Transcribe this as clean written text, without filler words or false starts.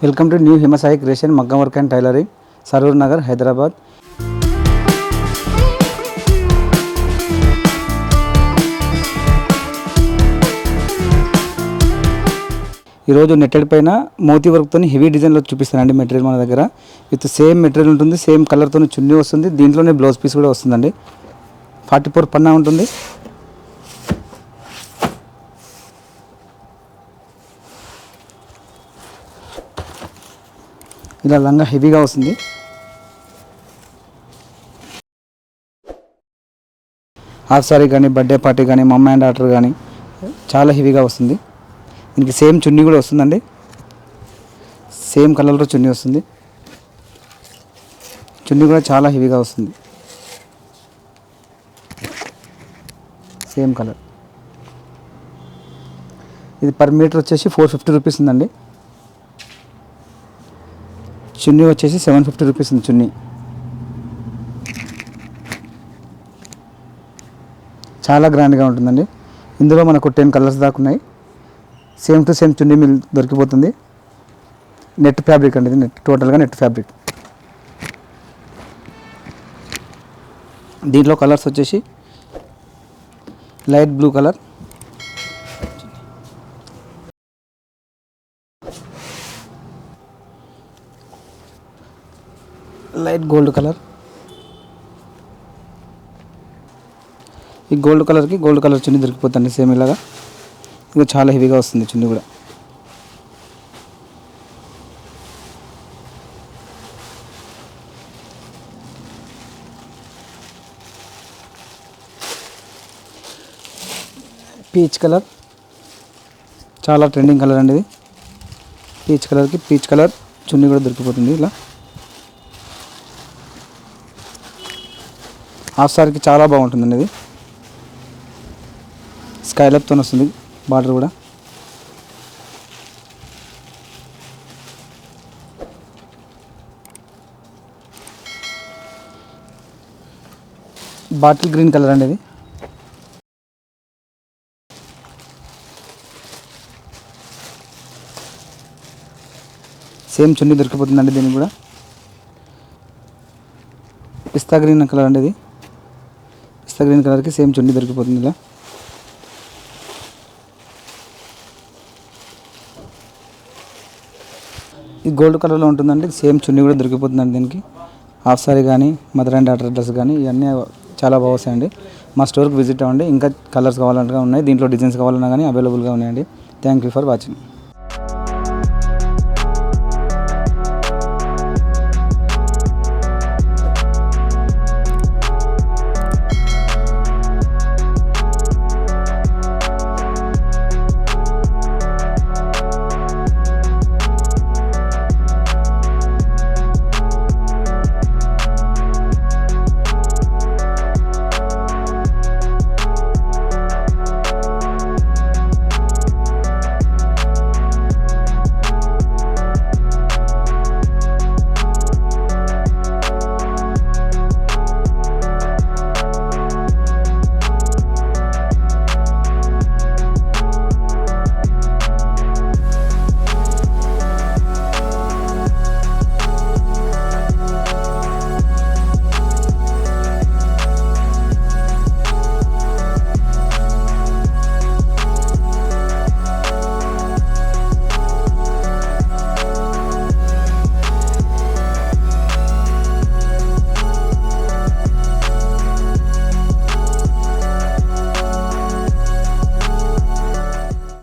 Welcome to new Himasai creation మగ్గం work and tailoring, Saroor Nagar, Hyderabad. ఈరోజు netted పైన మోతీ వర్క్తో హెవీ డిజైన్లో చూపిస్తానండి. మెటీరియల్ మన దగ్గర విత్ సేమ్ మెటీరియల్ ఉంటుంది, సేమ్ కలర్తో చున్నీ వస్తుంది. దీంట్లోనే బ్లౌజ్ పీస్ కూడా వస్తుందండి. 44 పన్నా ఉంటుంది. ఇలా లంగా హెవీగా వస్తుంది. హాఫ్ సారీ కానీ, బర్త్డే పార్టీ కానీ, మమ్ అండ్ డాటర్ కానీ చాలా హెవీగా వస్తుంది. దీనికి సేమ్ చున్నీ కూడా వస్తుందండి. సేమ్ కలర్లో చున్నీ వస్తుంది. చున్నీ కూడా చాలా హెవీగా వస్తుంది. Same colour. ఇది పర్ మీటర్ వచ్చేసి 450 రూపీస్ ఉందండి. చున్నీ వచ్చేసి 750 రూపీస్ ఉంది చున్నీ. చాలా గ్రాండ్గా ఉంటుందండి. ఇందులో మనకు 10 కలర్స్ దాకా ఉన్నాయి. సేమ్ టు సేమ్ చున్నీ మిల్ దొరికిపోతుంది. నెట్ ఫ్యాబ్రిక్ అండి, ఇది టోటల్గా నెట్ ఫ్యాబ్రిక్. దీంట్లో కలర్స్ వచ్చేసి light blue colour, light gold colour. ఈ గోల్డ్ కలర్కి గోల్డ్ కలర్ చున్నీ దొరికిపోతుంది సేమ్ ఇలాగా. ఇంకా చాలా హెవీగా వస్తుంది చున్నీ కూడా. పీచ్ కలర్ చాలా ట్రెండింగ్ కలర్ అండి ఇది. పీచ్ కలర్కి పీచ్ కలర్ చున్నీ కూడా దొరికిపోతుంది ఇలా. హాఫ్ సారీకి చాలా బాగుంటుందండి ఇది. స్కైలప్తో వస్తుంది బార్డర్ కూడా. బాటిల్ గ్రీన్ కలర్ అండి ఇది. సేమ్ చున్నీ దొరికిపోతుందండి దీనికి కూడా. పిస్తా గ్రీన్ కలర్ అండి ఇది. పిస్తా గ్రీన్ కలర్కి సేమ్ చున్నీ దొరికిపోతుంది ఇలా. ఇది గోల్డ్ కలర్లో ఉంటుందండి. సేమ్ చున్నీ కూడా దొరికిపోతుందండి దీనికి. హాఫ్ సారీ కానీ, మదర్ అండ్ డాటర్ డ్రెస్ కానీ ఇవన్నీ చాలా బాగా వస్తాయండి. మా స్టోర్కి విజిట్ అవ్వండి. ఇంకా కలర్స్ కావాలన్నా ఉన్నాయి, దీంట్లో డిజైన్స్ కావాలన్నా కానీ అవైలబుల్గా ఉన్నాయండి. Thank you for watching.